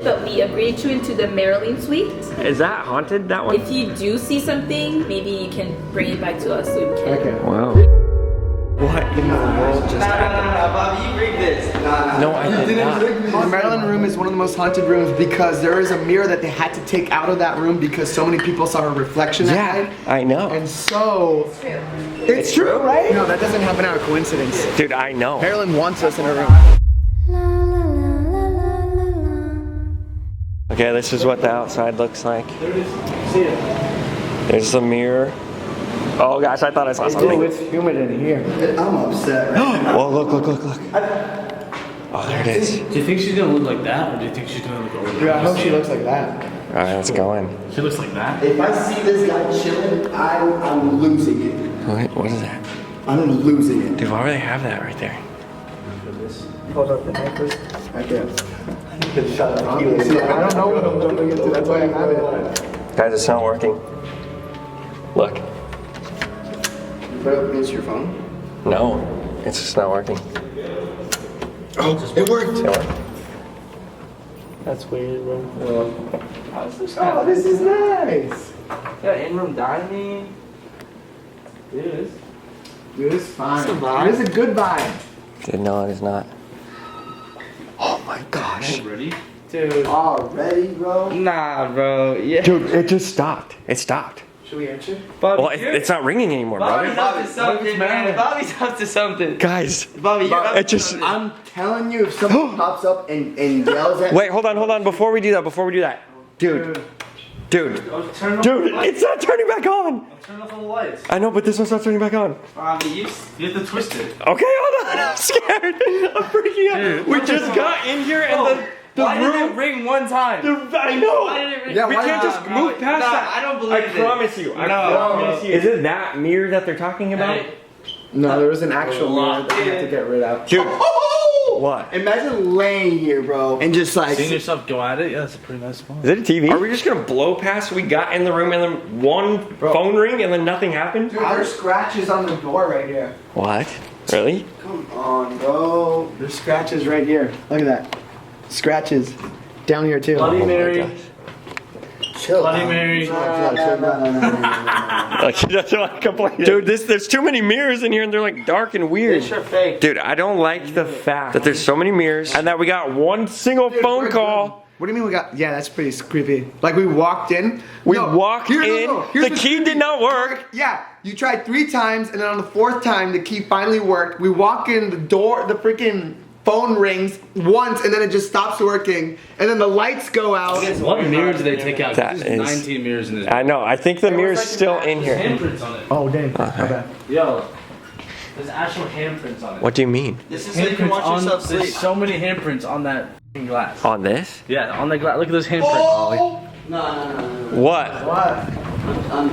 but we agreed you into the Marilyn suite. Is that haunted, that one? If you do see something, maybe you can bring it back to us so we can. Okay. Wow. What in the world just happened? Bobby, you rigged this. No, I did not. The Marilyn room is one of the most haunted rooms because there is a mirror that they had to take out of that room because so many people saw her reflection that night. I know. And so... It's true. It's true, right? No, that doesn't happen out of coincidence. Dude, I know. Marilyn wants us in her room. Okay, this is what the outside looks like. There's the mirror. Oh gosh, I thought I saw something. It's humid in here. I'm upset right now. Whoa, look. Oh, there it is. Do you think she's gonna look like that, or do you think she's gonna look over there? Yeah, I hope she looks like that. All right, let's go in. She looks like that. If I see this guy chilling, I'm losing it. What is that? I'm losing it. Dude, why would they have that right there? Hold up the necklace. I can't. Shut up. I don't know what I'm jumping into. That's why I have it. Guys, it's not working. Look. You put it up against your phone? No, it's just not working. Oh, it worked. That's weird, bro. Oh, this is nice. Yeah, in-room dining. It is. Dude, it's fine. It is a good vibe. Dude, no, it is not. Oh my gosh. Ready? Dude. Already, bro? Nah, bro. Yeah. Dude, it just stopped. It stopped. Should we answer? Bobby, Well, it's not ringing anymore, Bobby's brother. up to something, man. Bobby's up to something. Guys, Bobby, you're up it to just... something. I'm telling you, if someone pops up and yells at Wait, hold on. Before we do that, Dude, it's not turning back on. Turn off all the lights. I know, but this one's not turning back on. Bobby, you You have to twist it. Okay, hold on. I'm scared. I'm freaking out. Dude, We just got in here and the why did room... it ring one time? I know. Why did it ring? Yeah, We why can't not? just move past Nah, that. I don't believe I it. promise you. I No. promise you. Is it that mirror that they're talking about? Hey. No, there was an actual mirror that we had to get rid of. Dude. What? Imagine laying here, bro, and just like... Seeing yourself go at it? Yeah, that's a pretty nice spot. Is it a TV? Are we just gonna blow past we got in the room and then one phone ring and then nothing happened? Dude, there's scratches on the door right here. What? Really? Come on, bro. There's scratches right here. Look at that. Scratches. Down here, too. Bloody Mary. Chill. Bloody Mary. No. Like, that's what I complain. Dude, there's too many mirrors in here and they're like dark and weird. It's your fake. Dude, I don't like the fact that there's so many mirrors and that we got one single phone call. What do you mean we got... Yeah, that's pretty creepy. Like, we walked in. We walked in, Here's the key did not work. Yeah, you tried 3 times, and then on the 4th time, the key finally worked. We walk in, the door, the freaking phone rings once, and then it just stops working, and then the lights go out. What mirror did they take out? That There's is- 19 mirrors in this. I know, I think the mirror's still in here. Handprints on it. Oh, dang. My bad. Yo, there's actual handprints on it. What do you mean? This is so you can Handprints watch on. yourself sleep. There's so many handprints on that f***ing glass. On this? Yeah, on the glass. Look at those handprints. Oh! No. What? What? I'm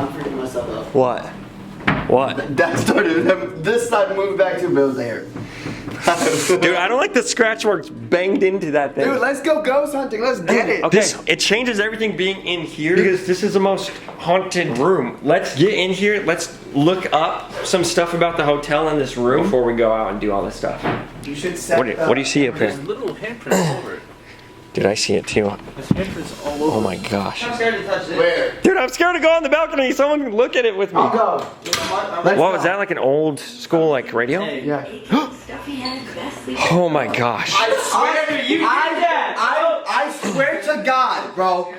freaking myself up. What? What? That started, this side moved back to Bill's hair. Dude, I don't like the scratch marks banged into that thing. Dude, let's go ghost hunting. Let's get it. Okay, it changes everything being in here because this is the most haunted room. Let's get in here. Let's look up some stuff about the hotel in this room before we go out and do all this stuff. You should set What do you see up here? There's little handprints all over it. Dude, I see it too. There's handprints all over. Oh my gosh. I'm scared to touch this. Where? Dude, I'm scared to go on the balcony. Someone can look at it with me. I'll go. Let's What was go. that, like an old school like radio? Yeah. Oh my gosh. I swear you did that. I swear to God, bro.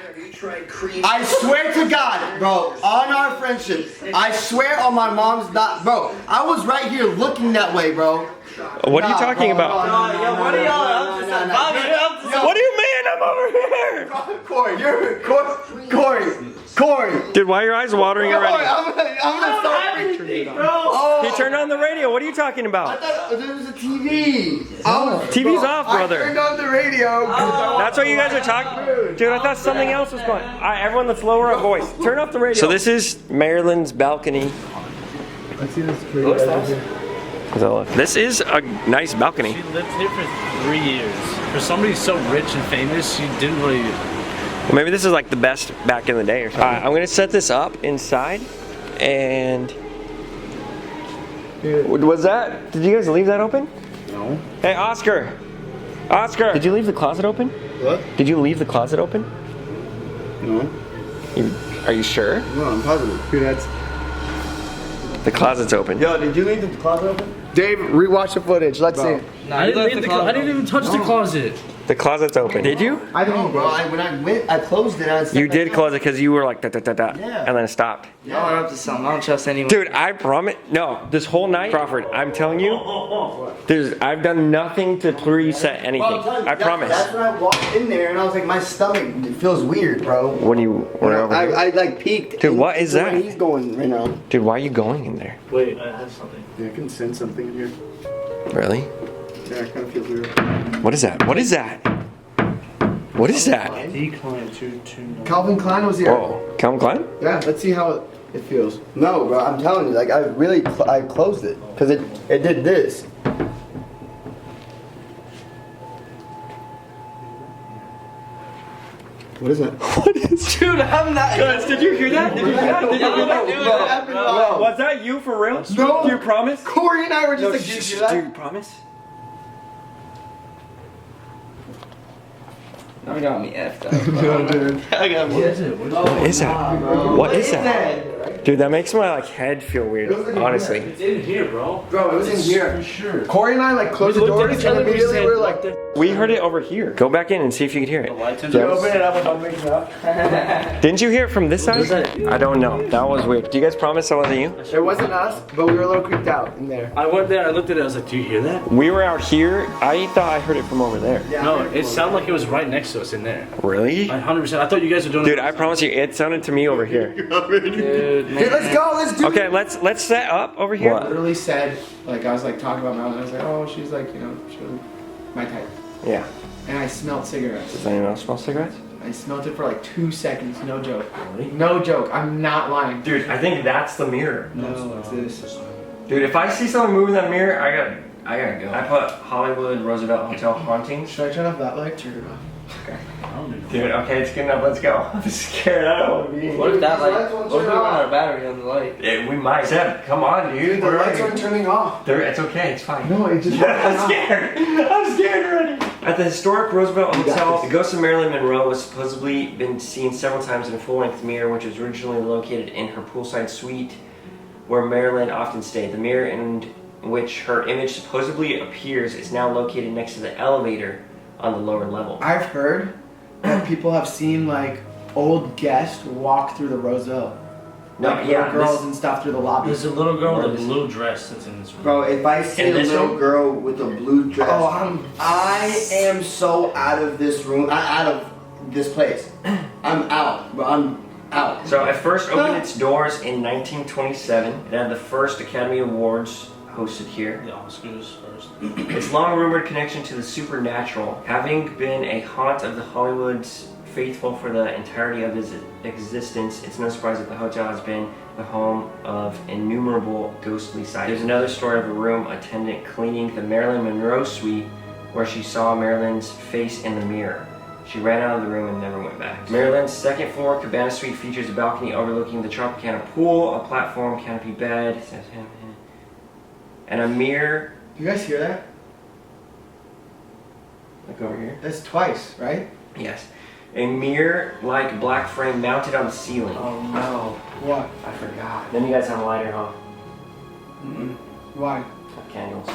I swear to God, bro, on our friendship, I swear on my mom's not, bro. I was right here looking that way, bro. What are you talking about? What are y'all up to? Bobby, you're up to something. What do you mean? I'm over here. Corey. Dude, why are your eyes watering already? I'm gonna start Everything, bro. Oh, He turned on the radio. What are you talking I about? thought there was a TV. TV's off, I brother. turned on the radio. That's what you guys are talking. Dude, I thought something else was going. All right, everyone, let's lower our voice. Turn off the radio. So this is Marilyn's balcony. Let's see this pretty This is a nice balcony. She lived here for 3 years. For somebody so rich and famous, she didn't really. Well, maybe this is like the best back in the day or something. All right, I'm gonna set this up inside, and was that? Did you guys leave that open? No. Hey, Oscar. Oscar. Did you leave the closet open? What? Did you leave the closet open? No. Are you sure? No, I'm positive. Dude, that's... The closet's open. Yo, did you leave the closet open? Dave, rewatch the footage. Let's see. I didn't even touch the closet. The closet's open. Did you? I don't know, bro. When I went, I closed it. And I You did close it because you were like da da da da, Yeah. and then it stopped. Y'all are up to something. I don't trust anyone. Dude, I promise. No, this whole night, Crawford. I'm telling you, I've done nothing to preset anything. Well, I'm telling you, I promise. That's when I walked in there and I was like, my stomach feels weird, bro. When you were over here. I like peeked. Dude, what is where that? He's going right now. Dude, why are you going in there? Wait, I have something. Yeah, I can sense something in here. Really? Yeah, it kind of feels weird. What is that? What is that? What is that? Decline to Calvin Klein was here. Oh, Calvin Klein? Yeah, let's see how it feels. No, bro, I'm telling you, like I really, I closed it because it did this. What is it? What is? Dude, I'm not. Guys, did you hear that? Did you hear that? Did you hear that? No. Was that you for real? No. Do you promise? Corey and I were just No, like, did you hear that? do you promise? I got me effed up. I got What is it? What is What is that? What is that? Dude, that makes my like head feel weird. Honestly. It's in here, bro. Bro, it was in here. For sure. Corey and I like closed the doors and immediately we're like, We heard it over here. Go back in and see if you could hear it. Lights in you open it up and I'm making it up. Didn't you hear it from this side? I don't know. That was weird. Do you guys promise that wasn't you? It wasn't us, but we were a little creeped out in there. I went there, I looked at it, I was like, do you hear that? We were out here. I thought I heard it from over there. Yeah, No, it sounded like it was right next to us in there. Really? 100%. I thought you guys were doing Dude, I promise you, it sounded to me over here. Dude, Dude, man. let's go, let's do Okay, let's set up over here. I literally said, like, I was like talking about Marilyn. I was like, oh, she's like, you know, she's my type. Yeah. And I smelled cigarettes. Does anyone else smell cigarettes? I smelled it for like 2 seconds, no joke. No joke, I'm not lying. Dude, I think that's the mirror. No, it's this. Dude, if I see someone move in that mirror, I gotta go. I put Hollywood Roosevelt Hotel hauntings. Should I turn off that light? Turn it off. Dude, okay, it's good enough. Let's go. I'm scared. I don't want to be in What here. if that These like? lights won't What if we turn run off. our battery on the light? We might. Seb, come on, dude. Dude, the lights aren't turning off. It's okay. It's fine. No, it just I'm scared. I'm scared already. At the historic Roosevelt Hotel, the ghost of Marilyn Monroe was supposedly been seen several times in a full-length mirror, which was originally located in her poolside suite, where Marilyn often stayed. The mirror in which her image supposedly appears is now located next to the elevator on the lower level. I've heard that people have seen like old guests walk through the Roosevelt. No, Like yeah, little girls this- and stuff through the lobby. There's a little girl with a blue dress that's in this room. Bro, if I see In a this little room? girl with a blue dress, I am so out of this room, out of this place. I'm out, bro. I'm out. So it first opened its doors in 1927. It had the first Academy Awards hosted here. The Oscars first. Its long rumored connection to the supernatural, having been a haunt of the Hollywood's faithful for the entirety of its existence, it's no surprise that the hotel has been the home of innumerable ghostly sights. There's another story of a room attendant cleaning the Marilyn Monroe suite where she saw Marilyn's face in the mirror. She ran out of the room and never went back. Marilyn's second floor cabana suite features a balcony overlooking the Tropicana pool, a platform, canopy bed, and a mirror. You guys hear that? Look over here. That's twice, right? Yes. A mirror-like black frame mounted on the ceiling. Oh no. What? I forgot. Then you guys have a lighter, huh? Why? Candles.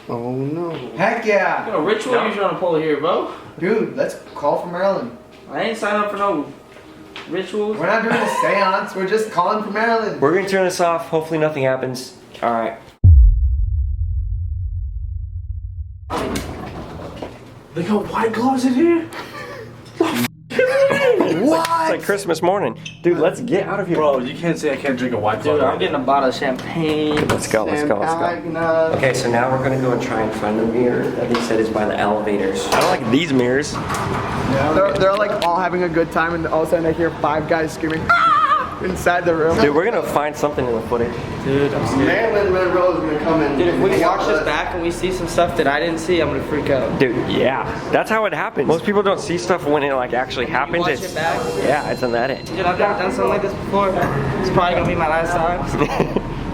Oh no. Heck yeah! What ritual you trying to pull here, bro? Dude, let's call for Marilyn. I ain't signed up for no rituals. We're not doing a seance, we're just calling for Marilyn. We're gonna turn this off. Hopefully nothing happens. Alright. They got white gloves in here? What? It's like Christmas morning. Dude, let's get out of here. Bro, you can't say I can't drink a white glove. Dude, I'm getting a bottle of champagne. Let's go, let's go, let's go. Okay, so now we're gonna go and try and find the mirror that they said is by the elevators. I don't like these mirrors. They're like all having a good time and all of a sudden I hear 5 guys screaming inside the room. Dude, we're gonna find something in the footage. Dude, I'm scared. Marilyn Monroe is gonna come in. Dude, if we watch this back and we see some stuff that I didn't see, I'm gonna freak out. Dude, yeah. That's how it happens. Most people don't see stuff when it like actually happens. Watch It's it back. yeah, it's an edit. Dude, I've never done something like this before. It's probably gonna be my last time.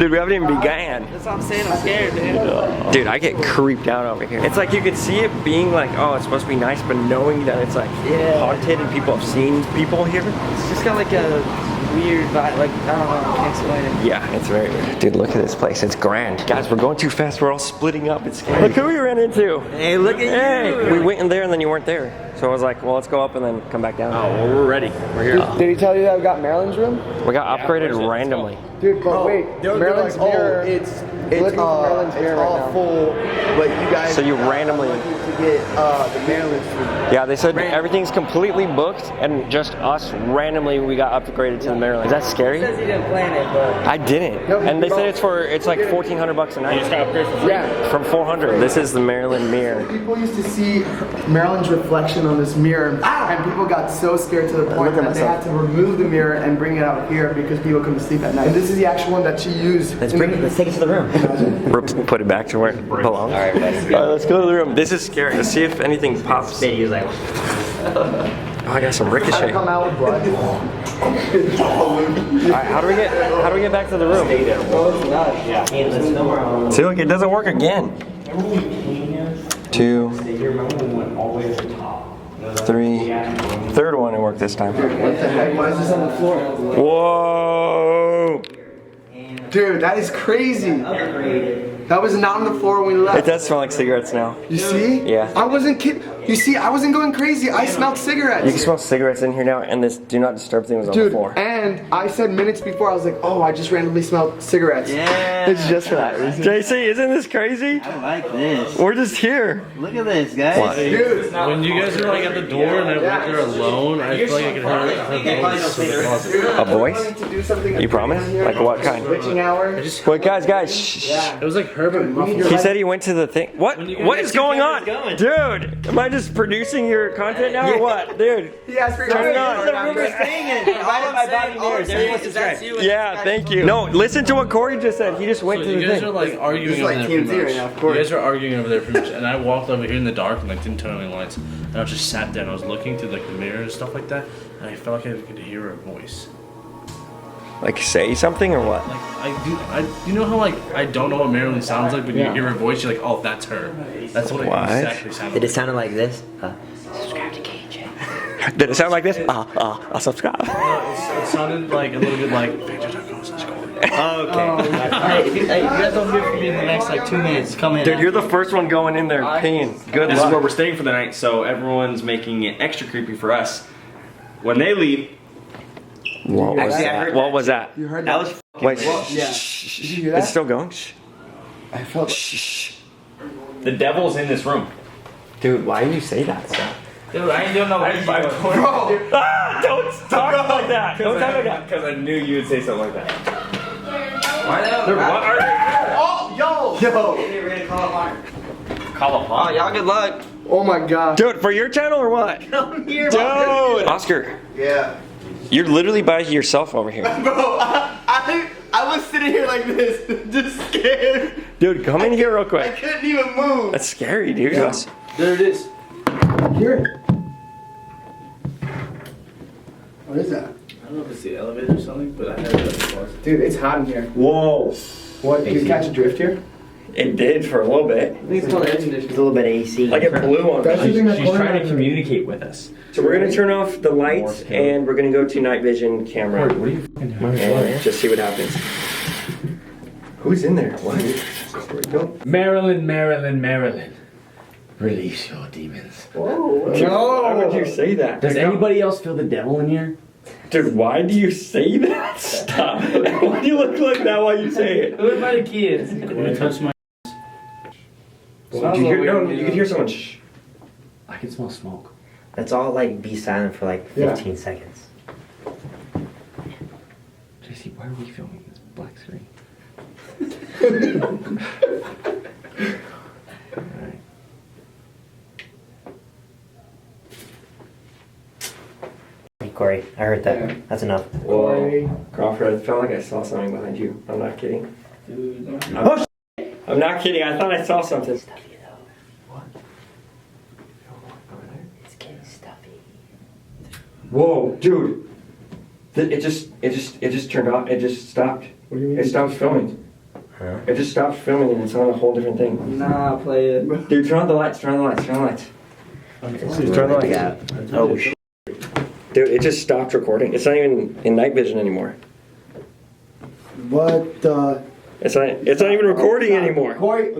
Dude, we haven't even began. That's what I'm saying, I'm scared, dude. Dude, I get creeped out over here. It's like you could see it being like, oh, it's supposed to be nice, but knowing that it's like haunted and people have seen people here. It's just got like a weird vibe, like, I don't know, I can't explain it. Yeah, it's very weird. Dude, look at this place. It's grand. Guys, we're going too fast. We're all splitting up. It's scary. Look who we ran into. Hey, look at you. Hey, we went in there and then you weren't there. So I was like, well, let's go up and then come back down. Oh, well, we're ready. We're here. Did he tell you that we got Marilyn's room? We got upgraded randomly. Dude, but wait, Marilyn's mirror. It's all full, but you guys. So you randomly to get the Maryland's food. Yeah, they said everything's completely booked and just us randomly we got upgraded to the Maryland. Is that scary? He says he didn't plan it, but I didn't. No, And they said no. it's like $1,400 a night. You just got upgrade for free. Yeah. From 400. This is the Maryland mirror. People used to see Marilyn's reflection on this mirror, and people got so scared to the point that they had to remove the mirror and bring it out here because people couldn't sleep at night. And this is the actual one that she used. Let's take it to the room. Put it back to where it belongs. All right, let's go to the room. This is scary. Let's see if anything pops. Oh, I got some ricochet. Come out with blood. Alright, how do we get back to the room? See, look, it doesn't work again. 2, 3, third one it worked this time. Why is this on the floor? Whoa! Dude, that is crazy. That was not on the floor when we left. It does smell like cigarettes now. You see? Yeah. I wasn't kidding. You see, I wasn't going crazy. I smelled cigarettes. You can smell cigarettes in here now, and this do not disturb thing was on the Dude, floor. and I said minutes before, I was like, oh, I just randomly smelled cigarettes. yeah. It's just for that reason. JC, isn't this crazy? I like this. We're just here. Look at this, guys. Dude, When you guys were like at the door and I went there alone, I feel like I could hear her voice from the closet. A voice? to do something. You promise? Like what kind? Witching hour. Wait, guys, shh. It was like Herbert muffled. He said he went to the thing. What is going on? going? Dude, am I just producing your content now or what? Dude, He asked for turn it on. Yeah, thank you. No, listen to what Corey just said. He just went So to you the guys thing. are like arguing over there pretty much. You guys are arguing over there pretty much, and I walked over here in the dark and like didn't turn on any lights, and I just sat there and I was looking through like the mirror and stuff like that, and I felt like I could hear her voice. Like say something or what? Like you know how like I don't know what Marilyn sounds like, but you hear her voice, you're like, oh, that's her. That's what it What? exactly sounded Did like. it sound like this? Subscribe to KJ. Did it sound like this? I'll subscribe. It sounded like a little bit like Okay. Alright, if you guys don't hear from me in the next like 2 minutes, come in. Dude, you're the first one going in there peeing. Good This is where luck. we're staying for the night, so everyone's making it extra creepy for us. When they leave, What was Actually, I that? heard What was that? You heard That that? was Wait, Yeah. shh. Did you hear that? It's still going? Shh. I felt. Shh. the devil's in this room. Dude, why do you say that stuff? Dude, I ain't doing no way. Bro. Don't talk like that. Don't talk like that. Because I knew you would say something like that. Why the hell? What are they? Oh, yo. Call a Oh, pond. y'all good luck. Oh my god. Dude, for your channel or what? Dude! Oscar, Yeah. you're literally by yourself over here. Bro, I was sitting here like this, just scared. Dude, come in here real I quick. couldn't even move. That's scary, dude. There it is. Here. What is that? I don't know if it's the elevator or something, but I heard it before. Dude, it's hot in here. Whoa. What? Did you catch a drift here? It did for a little bit. I think it's called air conditioning. There's a little bit of AC. Like it blew on That's me. the thing that's She's going trying on. to communicate with us. So we're gonna turn off the lights and we're gonna go to night vision camera What are you fucking doing? and just see what happens. Who's in there? What? Don't. Marilyn. Release your demons. Why would you say that? Does anybody else feel the devil in here? Dude, why do you say that stuff? Why do you look like that while you say it? Who are the kids? When you touch my Did you hear? No, you could hear someone. Shh. I can smell smoke. Let's all like be silent for like 15 seconds. JC, why are we filming this black screen? Alright. Hey, Corey, I heard that. That's enough. Whoa, Crawford, I felt like I saw something behind you. I'm not kidding. Oh, shit. I'm not kidding. I thought I saw something. Stuffy though. What? It's getting stuffy. Whoa, dude! It just turned off. It just stopped. What do you mean? It stopped filming. It just stopped filming and it's on a whole different thing. Nah, play it. Dude, turn on the lights, turn on the lights, turn on the lights. Turn on the lights. Oh shit. Dude, it just stopped recording. It's not even in night vision anymore. What the? It's not even recording anymore. Corey,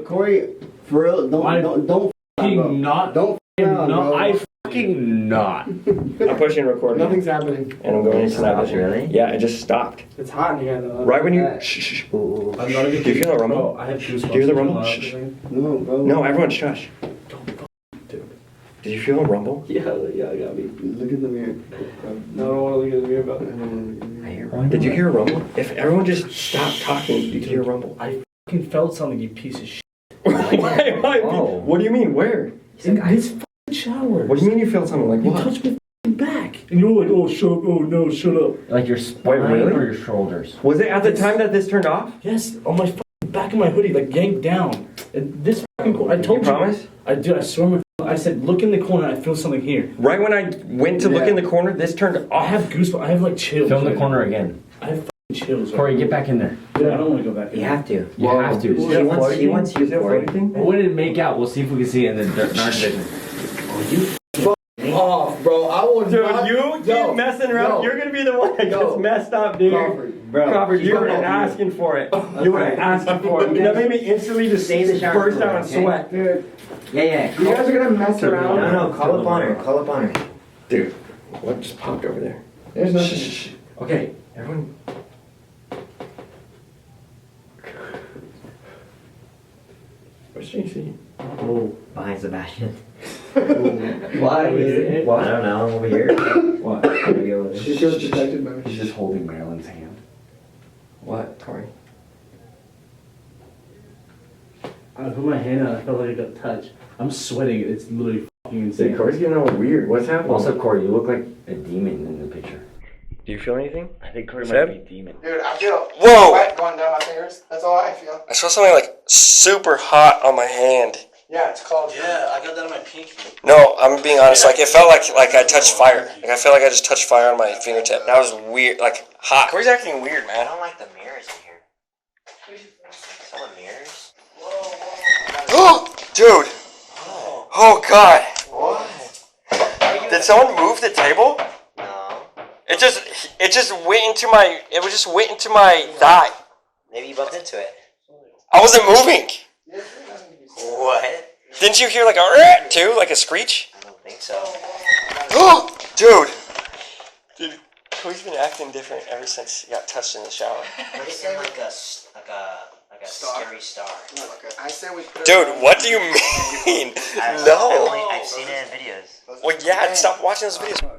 for real, don't Fucking not. don't No, I fucking not. I'm pushing record. Nothing's happening. And I'm going into night vision. Really? Yeah, it just stopped. It's hot in here though. Right when you. Shh. I'm not Do you feel the rumble? I have goosebumps. Do you hear the rumble? Shh. No, bro. No, everyone shush. Did you feel a rumble? Yeah, I got me. Look in the mirror. No, I don't want to look at the mirror about it. I hear one. Did you hear a rumble? If everyone just stopped talking, you could hear a rumble. I fucking felt something, you piece of shit. Why? Whoa. What do you mean? Where? In this fucking shower. What do you mean you felt something? Like You what? touched my fucking back. And you're like, oh, shut up. Oh, no, shut up. Like your spine really? or your shoulders? Was it at the time that this turned off? Yes, on my fucking back of my hoodie, like yanked down. And this fucking I told you. Promise? I did. I swear I said, look in the corner. I feel something here. Right when I went to look in the corner, this turned I off. have goosebumps. I have like chills. Film the right corner now. again. I have fucking chills. Corey, Right get back in there. now. Dude, I don't want to go back in. You have to. You have to. He wants you, Corey. What did it make out? We'll see if we can see it in the night vision. Off, bro. I will Dude, not. you keep messing around. You're gonna be the one that gets messed up, dude. Crawford, you were asking for it. You were asking for it. That made me instantly just Stay in the shower burst for out in it, okay? sweat. Dude, Yeah. you guys are gonna mess around. No, call up on her. Call up on her. Dude, what just popped over there? There's nothing. Shh. Okay, everyone. What should you see? Oh, behind Sebastian. Why? What? I don't know. Over here. What? Maybe over there. She feels protected by me. He's just holding Marilyn's hand. What, Corey? I put my hand out. I felt like I got touched. I'm sweating. It's literally fucking insane. Dude, Corey's getting all weird. What's happening? Also, Corey, you look like a demon in the picture. Do you feel anything? I think Corey Seb? might be a demon. Dude, I feel Whoa! sweat going down my fingers. That's all I feel. I saw something like super hot on my hand. Yeah, it's called. Yeah, I got that on my pinky. No, I'm being honest. Like it felt like I touched fire. Like I feel like I just touched fire on my fingertip. That was weird. Like hot. Corey's acting weird, I man. don't like the mirrors in here. Some of the mirrors. Oh, dude. Oh God. What? Did someone move the table? No. It just went into my. It just went into my thigh. Maybe you bumped into it. I wasn't moving. What? Didn't you hear like a too, like a screech? I don't think so. Oh, dude, Corey's been acting different ever since he got touched in the shower. Put it in like a scary star. I say we put it Dude, on- what do you mean? No. I've seen it in videos. Well, yeah, stop watching those videos.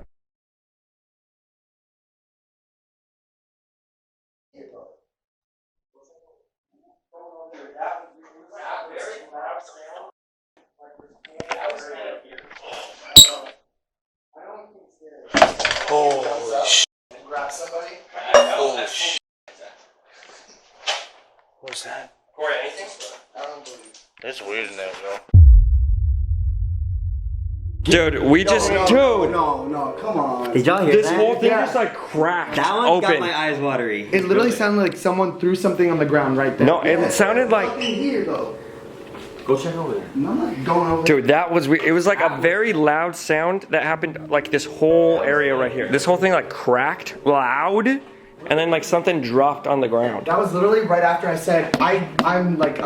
Holy shit. Grab somebody. Holy shit. What was that? Corey, anything? I don't believe. It's weird in there, bro. Dude, we just. No, come on. Did y'all hear This that? whole thing just like cracked That one open. got my eyes watery. It literally sounded like someone threw something on the ground right there. No, it sounded like. Nothing here though. Go check over there. No, I'm not going over. Dude, that was weird. It was like a very loud sound that happened like this whole area right here. This whole thing like cracked loud, and then like something dropped on the ground. That was literally right after I said I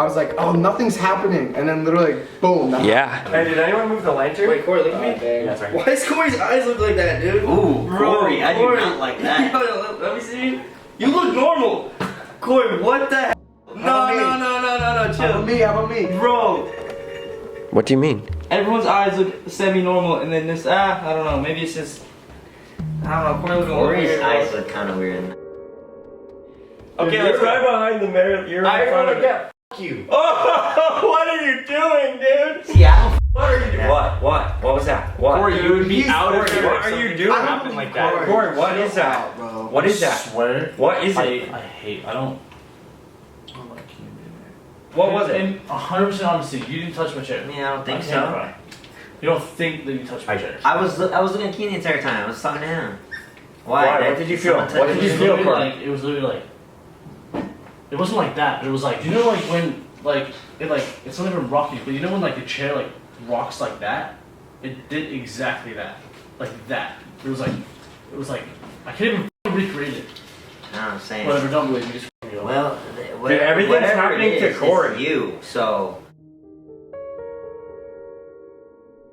was like, oh, nothing's happening, and then literally boom. That Yeah. Hey, did anyone move the lantern? Wait, Corey, look at me. Why does Corey's eyes look like that, dude? Ooh, Corey, I do Corey. not like that. Let me see. You look normal. Corey, what the hell? No, chill. How about me? Bro, What do you mean? everyone's eyes look semi-normal, and then this, I don't know, maybe it's just, I don't know, Corey looking a little Corey's weird. eyes look kind of weird. Okay, let's right behind the mirror. You're in front of it. Fuck you. Oh, what are you doing, dude? See, I don't What are you doing? What was that? What? Corey, you would be out of Corey, here. what are you doing? Happened like that. Corey, what is that? bro? What is that? Swear. What is I it? hate. I don't. What was it? And 100% honesty, you didn't touch my chair. Yeah, I don't think I so. can't cry. You don't think that you touched my chair? I was looking at Keen the entire time. I was talking to him. Why? What did you feel? Someone What did you touched feel, me? Corey? It was literally like. It wasn't like that, but it was like, you know, like when, it's not even rocking, but you know when like the chair like rocks like that? It did exactly that. Like that. It was like, I can't even recreate it. I don't know what I'm saying. Whatever, don't believe me, just f***ing go. Well, Dude, everything's happening to Corey. It's you, so.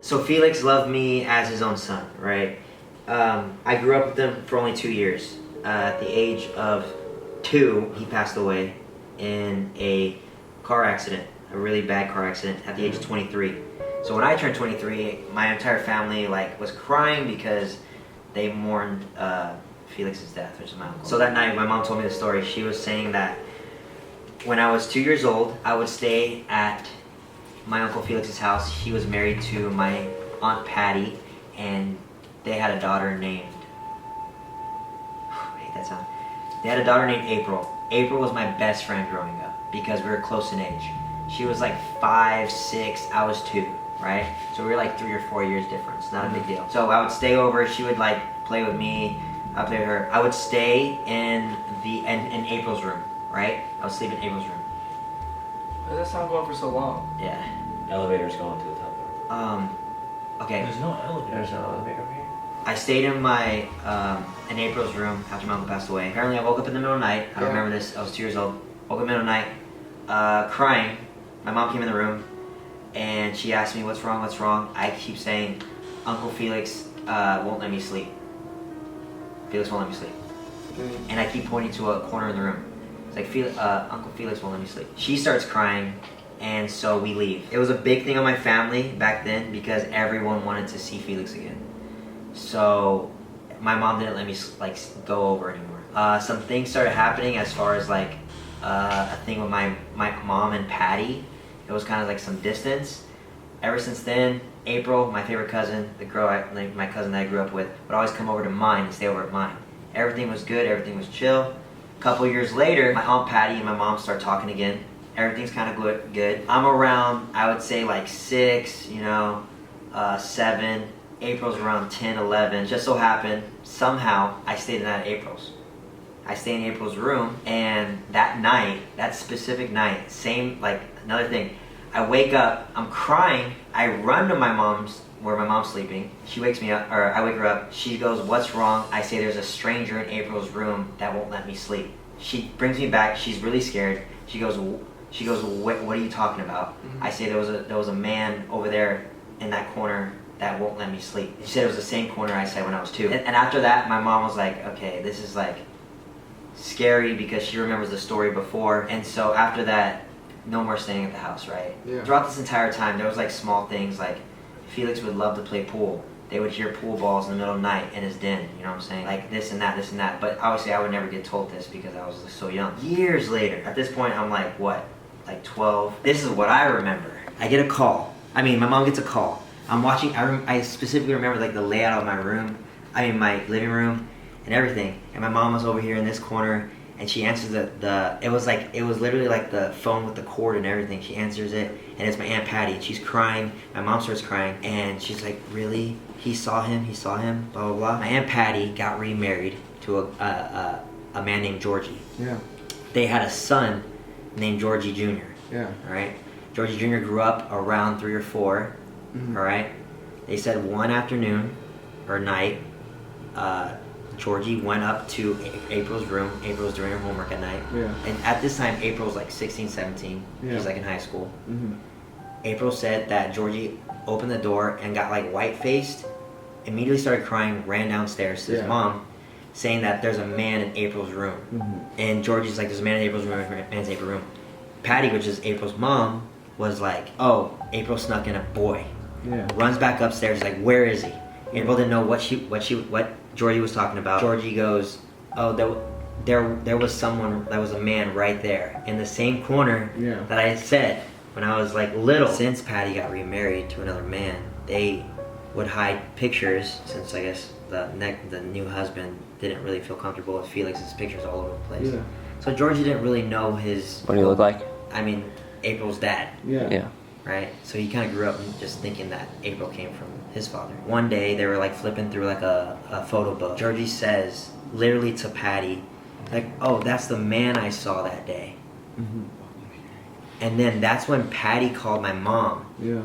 So Felix loved me as his own son, right? I grew up with him for only 2 years. At the age of 2, he passed away in a car accident, a really bad car accident, at the age of 23. So when I turned 23, my entire family was crying because they mourned Felix's death, which is my uncle. So that night, my mom told me the story. She was saying that when I was 2 years old, I would stay at my Uncle Felix's house. He was married to my Aunt Patty, and they had a daughter named... I hate that sound. They had a daughter named April. April was my best friend growing up because we were close in age. She was like 5, 6, I was 2, right? So we were like 3 or 4 years difference, not a big deal. So I would stay over, she would like play with me, I'd play with her. I would stay in April's room, right? I would sleep in April's room. Why does that sound going for so long? Yeah. Elevator's going to the top floor. Okay. There's no elevator. There's no elevator over here. I stayed in my in April's room after my uncle passed away. Apparently, I woke up in the middle of the night. I don't remember this. I was 2 years old. Woke up in the middle of the night, crying. My mom came in the room, and she asked me, "What's wrong? What's wrong?" I keep saying, "Uncle Felix won't let me sleep. Felix won't let me sleep." And I keep pointing to a corner in the room. It's like, Uncle Felix won't let me sleep. She starts crying, and so we leave. It was a big thing on my family back then because everyone wanted to see Felix again. So my mom didn't let me go over anymore. Some things started happening as far as a thing with my mom and Patty. It was kind of like some distance. Ever since then, April, my favorite cousin, the girl, my cousin that I grew up with, would always come over to mine and stay over at mine. Everything was good, everything was chill. A couple years later, my Aunt Patty and my mom start talking again. Everything's kind of good. I'm around, I would say 6, 7. April's around 10, 11. Just so happened, somehow, I stayed in that April's. I stayed in April's room, and that night, that specific night, another thing, I wake up, I'm crying, I run to my mom's, where my mom's sleeping. She wakes me up, or I wake her up. She goes, "What's wrong?" I say, "There's a stranger in April's room that won't let me sleep." She brings me back, she's really scared. She goes, "What are you talking about?" I say, there was a man over there in that corner that won't let me sleep. She said it was the same corner I said when I was 2. And after that, my mom was like, okay, this is scary because she remembers the story before. And so after that, no more staying at the house, right? Yeah. Throughout this entire time, there was small things Felix would love to play pool. They would hear pool balls in the middle of the night in his den, you know what I'm saying? This and that. But obviously I would never get told this because I was so young. Years later, at this point I'm 12. This is what I remember. I get a call. My mom gets a call. I'm watching, I specifically remember the layout of my room, my living room and everything. And my mom was over here in this corner and she answers it was literally the phone with the cord and everything. She answers it and it's my Aunt Patty. She's crying, my mom starts crying and she's like, really? He saw him, blah, blah, blah. My Aunt Patty got remarried to a man named Georgie. Yeah. They had a son named Georgie Jr. Yeah. All right. Georgie Jr. grew up around 3 or 4. Mm-hmm. All right. They said one afternoon or night, Georgie went up to April's room. April was doing her homework at night. Yeah. And at this time, April was 16, 17. Yeah. She's in high school. Mm-hmm. April said that Georgie opened the door and got white-faced, immediately started crying, ran downstairs to his mom, saying that there's a man in April's room. Mm-hmm. And Georgie's like, there's a man in April's room, man's in April's room. Patty, which is April's mom, was like, oh, April snuck in a boy. Yeah. Runs back upstairs, where is he? April didn't know what Georgie was talking about. Georgie goes, oh, there was someone, that was a man right there in the same corner that I said when I was little. Since Patty got remarried to another man, they would hide pictures since I guess the new husband didn't really feel comfortable with Felix's pictures all over the place. Yeah. So Georgie didn't really know his... What do you look like? April's dad. Yeah. Yeah. Right? So he kind of grew up just thinking that April came from his father. One day, they were flipping through a photo book. Georgie says, literally to Patty, oh, that's the man I saw that day. And then that's when Patty called my mom. Yeah.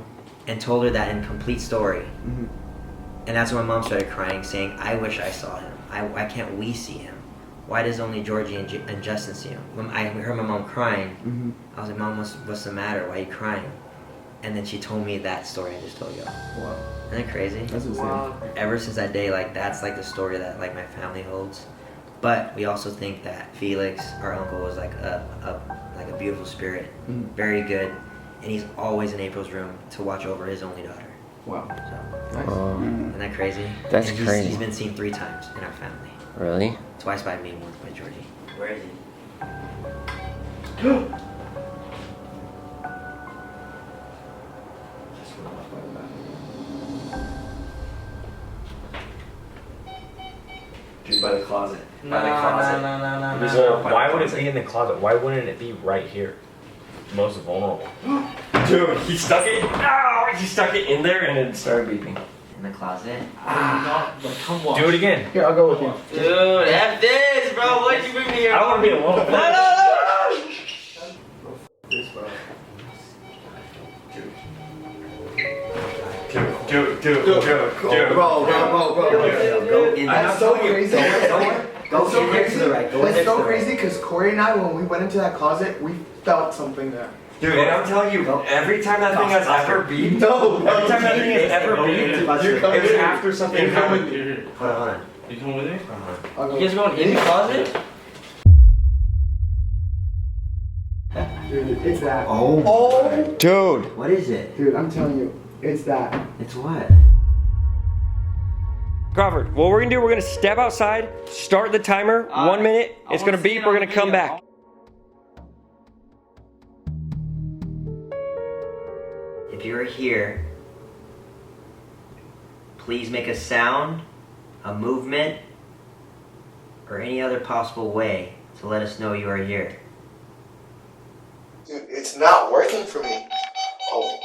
And told her that in complete story. And that's when my mom started crying, saying, I wish I saw him. Why can't we see him? Why does only Georgie and Justin see him? When I heard my mom crying, I was like, Mom, what's the matter? Why are you crying? And then she told me that story I just told you. Wow. Isn't that crazy? That's insane. Ever since that day, like that's like the story that like my family holds. But we also think that Felix, our uncle, was like a beautiful spirit, very good, and he's always in April's room to watch over his only daughter. Wow. So, isn't that crazy? That's and crazy. He's been seen 3 times in our family. Really? Twice by me, once by Georgie. Where is he? Dude, by the closet. No. Why would it be in the closet? Why wouldn't it be right here? Most vulnerable. Dude, he stuck it. Ow! He stuck it in there and it started beeping. In the closet? Come on. Do it again. Here, I'll go with you. Dude, F this, bro. Why'd you bring me here? I don't want to be alone. Dude. Bro. Go in That's so crazy. Go in there to the right. Go in there It's to so the right. crazy because Corey and I, when we went into that closet, we felt something there. Dude, and I'm telling you, every time that thing has ever beeped, every time that thing has ever beeped, it was after something happened. Hold on. You coming with me? I'll go. You guys going in the closet? Dude, it's that. Oh. Dude. What is it? Dude, I'm telling you, it's that. It's what? Crawford, what we're gonna do, we're gonna step outside, start the timer, 1 minute, it's gonna beep, we're gonna come back. If you're here, please make a sound, a movement, or any other possible way to let us know you are here. Dude, it's not working for me. Oh.